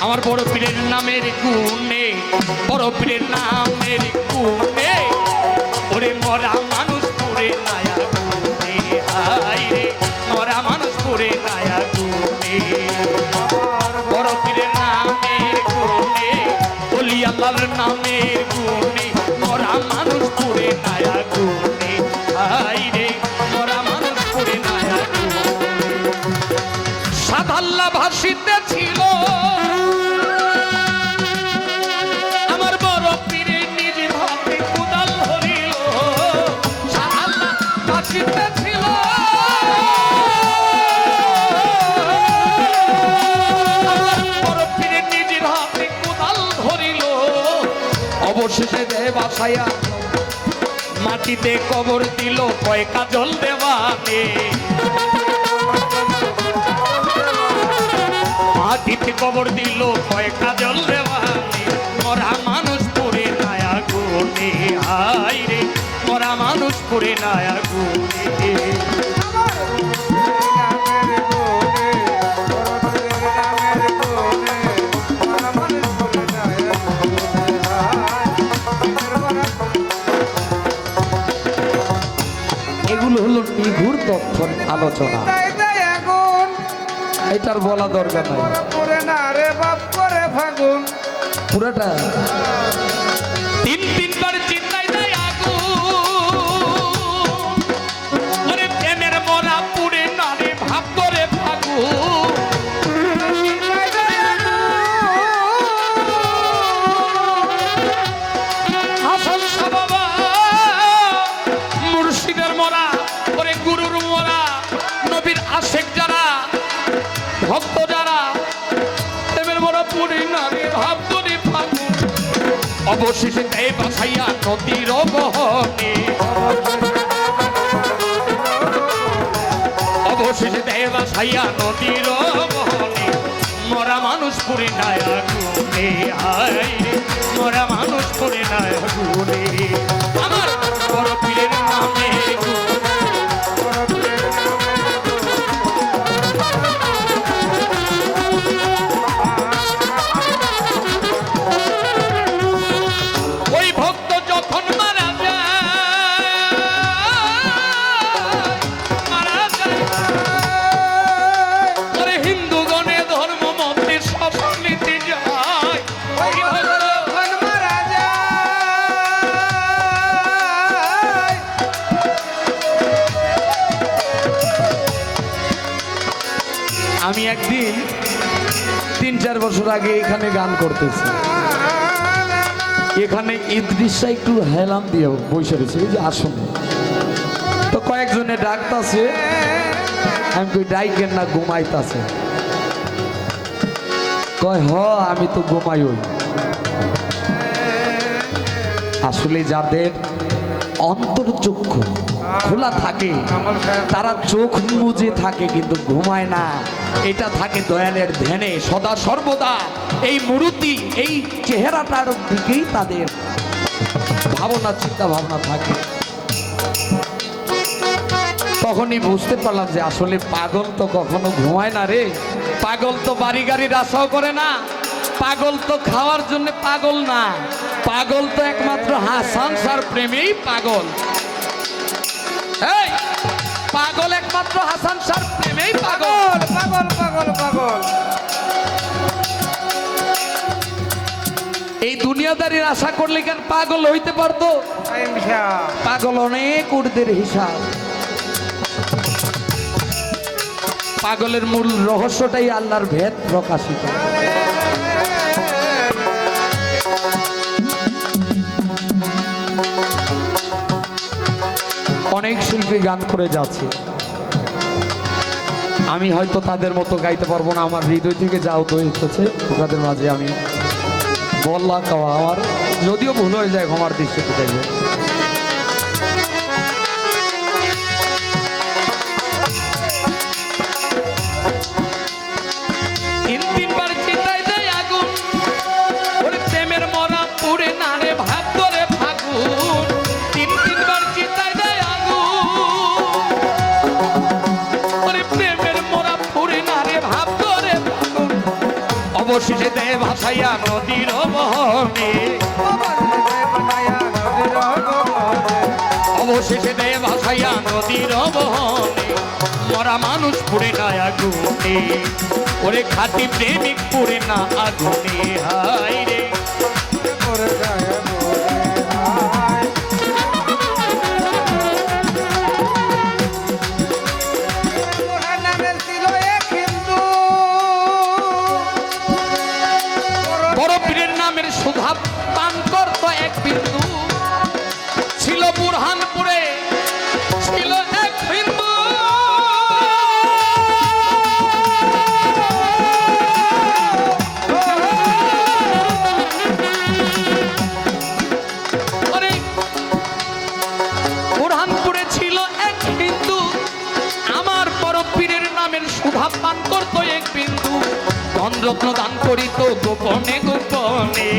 আমার বড় পীরের নামের গুণে, বড় পীরের নামের গুণে ওরে মরা মানুষ পড়ে নায়া গুণে, হাই রে মরা মানুষ পড়ে নায়া গুণে। বড় পীরের নামের গুণে, ওলি আল্লাহর নামের গুণে মরা মানুষ পড়ে নায়া গুণে, হাই রে মরা মানুষ পড়ে নায়া গুণে। সাদাল্লা ভাসিতে ছিল আমার বড় পীরের নিজ ভাবে কুদাল ধরিল, সাদাল্লা ভাসিতে ছিল আমার বড় পীরের নিজ ভাবে কুদাল ধরিল। অবশেষে দেহ বাসায়া মাটিতে কবর দিল, কয়কা জল দেওয়ানে মাটিতে কবর দিল, কয়কা জল দেওয়ানে মরা মানুষ পড়ে নায়া গুণে, হাই রে মরা মানুষ পড়ে নায়া গুণে। এগুলো হলো নিঘুর তথ্যর আলোচনা, এটার বলা দরকার নাই। পুরাটা তিনবার চিন্তায় দেয় আগুন, ওরে প্রেমের মরা পুড়ে না রে ভাব করে ফাগুন। হাসান শাহ বাবা মুর্শিদের মরা, ওরে গুরুর মরা, নবীর আশেক যারা, ভক্ত যারা, প্রেমের মরা পুড়ে না রে ভাব করে ফাগুন। অবশেষে দেয় বাসাইয়া নদীর বহনে, অবশেষে দেয় বাসাইয়া নদীর বহনে মরা মানুষ পুরে নায়া গুণে, হাই রে মরা মানুষ পুরে নায়া গুণে। আমার বড় পীরের নামে ওই ভক্ত যখন মারা যায় ওরে হিন্দুগণে ধর্ম মন্দির সব নিতে যায়। ওই ভক্ত মারা যায়, আমি একদিন 3-4 বছর আগে এখানে গান করতেছি, এখানে ইদ্রিসা একটু হেলাম দিয়ে বসে রয়েছে, এই যে আসনে তো কয়েকজনে ডাকতাছে, আমি কই ডাইকেন না, ঘুমাইতাছে। কয় হ আমি তো ঘুমাই। ওই আসলে যাদের অন্তর্চক্ষু খোলা থাকে তারা চোখ মুজে থাকে কিন্তু ঘুমায় না, এটা থাকে দয়ালের ধ্যানে সদা সর্বদা। এই মূর্তি এই চেহারাটার দিকেই তাদের ভাবনা চিন্তা ভাবনা থাকে। তখনই বুঝতে পারলাম যে আসলে পাগল তো কখনো ঘুমায় না রে, পাগল তো বাড়ি গাড়ির আশাও করে না, পাগল তো খাওয়ার জন্য পাগল না, পাগল তো একমাত্র হাসান শাহর প্রেমেই পাগল। এই পাগল একমাত্র হাসান শাহর প্রেমেই পাগল, পাগল পাগল পাগল। এই দুনিয়াদারির আশা করলে কেন পাগল হইতে পারতো? পাগল অনেক ঊর্ধ্বের হিসাব। পাগলের মূল রহস্যটাই আল্লাহর ভেদ প্রকাশিত। অনেক শিল্পী গান করে যাচ্ছে, আমি হয়তো তাদের মতো গাইতে পারবো না, আমার হৃদয় থেকে যা উদয় হচ্ছে তাদের মাঝে আমি বললা খাওয়া, আমার যদিও ভুল হয়ে যায় আমার দৃষ্টিতে দেখবে। তিনবার চিন্তায় দেয় আগুন, ওরে প্রেমের মরা পুড়ে না রে ভাব করে ফাগুন। তিনবার চিন্তায় দেয় আগুন, ওরে প্রেমের মরা পুড়ে না রে ভাব করে ফাগুন। অবশেষে দে ভাসাইয়া নদীর বহনে, অবশেষে দে ভাসাইয়া নদীর বহনে, মরা মানুষ পুড়ে না আগুনে, ওরে খাঁটি প্রেমিক পুড়ে না আগুনে, হায় রে বড় পীরের নামের সুধা পান করত এক বিন্দু, ছিল বুরহানপুরে ছিল এক বিন্দু, বুরহানপুরে ছিল এক বিন্দু, আমার বড় পীরের নামের সুধা পান করত এক বিন্দু, ধনরত্ন দান করিত গোপনে গোপনে,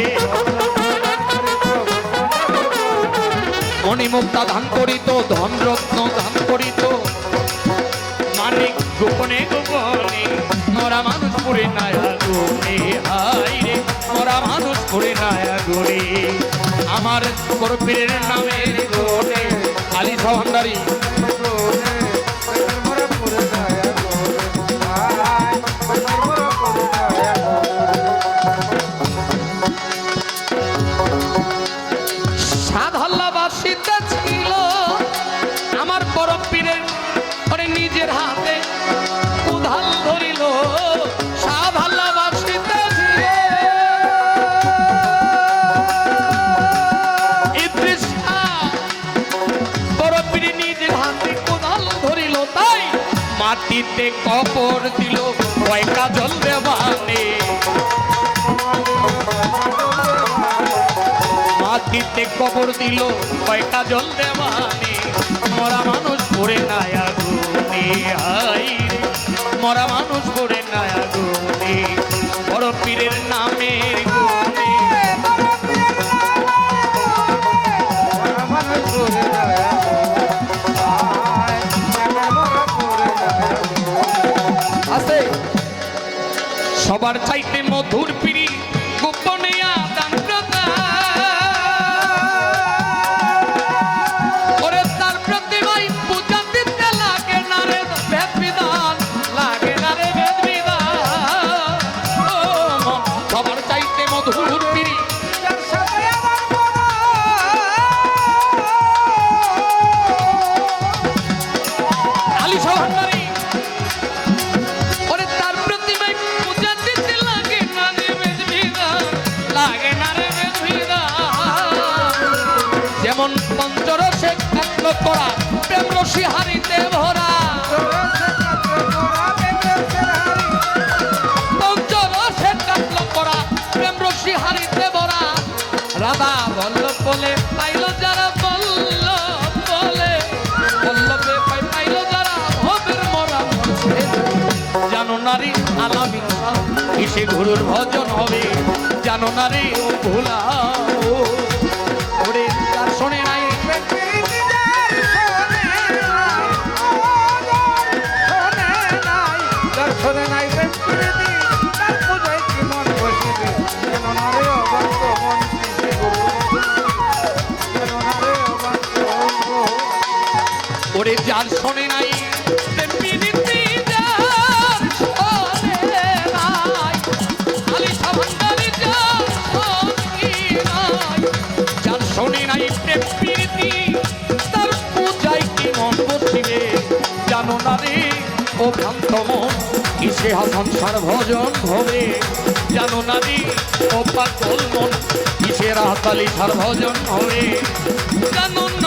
মণিমুক্তা দান করিত, ধনরত্ন দান করিত, মানিক গোপনে গোপনে, মরা মানুষ পুরে নাই আগুনে, হায় রে মরা মানুষ পুরে নাই আগুনে, আমার বড় পীরের নামের গুণে আলী ভান্ডারী সাধাল্লাবাসীতে ছিল আমার বড় পীরের পরে নিজের হাতে উধাল ধরিল, সাধাল্লাবাসীতে ছিল ইদ্রিস বড় পীরের নিজের হাতে উধাল ধরিল, তাই মাটিতে কবর দিল কয়টা জল দেবানে, মাটিতে কবর দিল কয়টা জল দেওয়ানে, মরা মানুষ পড়ে নাই আগুনে, হায় রে মরা মানুষ পড়ে নাই আগুনে, বড় পীরের নামের গুণে আছে সবার চাইতে মধুর পিড়ি গোপনে আদান প্রদান, ওরে তার প্রতিমাই পূজা দিতে লাগে না রে ভেদ বিধান, লাগে না রে ভেদ বিধান, সবার চাইতে মধুর পিড়ি আলী ভান্ডারী, ওরে তার প্রতিমাই পূজা দিতে লাগে না রে ভেদ বিধান, লাগে না রে ভেদ বিধান, যেমন পঞ্চরসে কাটল করা প্রেম রসি হারিতে ভরা, পঞ্চরসে কাটল করা প্রেম রসি হারিতে ভরা, রাধা বল্লভ বলে পাইল যারা বল্লভ বলে, বল্লভে পাইল যারা হবের মরা মরছে, জানো নারী আলামিন কিসে গুরুর ভজন হবে, জানো নারী ও ভোলা ওরে তার শোনে নাই ওরে যার শোনে নাই যার শোনে নাই প্রেম প্রীতি তার পূজায় কি মন বসিবে, জানো না রে ও ভ্রান্ত মন কিসে সংসার ভজন হবে, জানো না রে ও পাগল মন কিসে রাতালি সার ভজন হবে, জানো না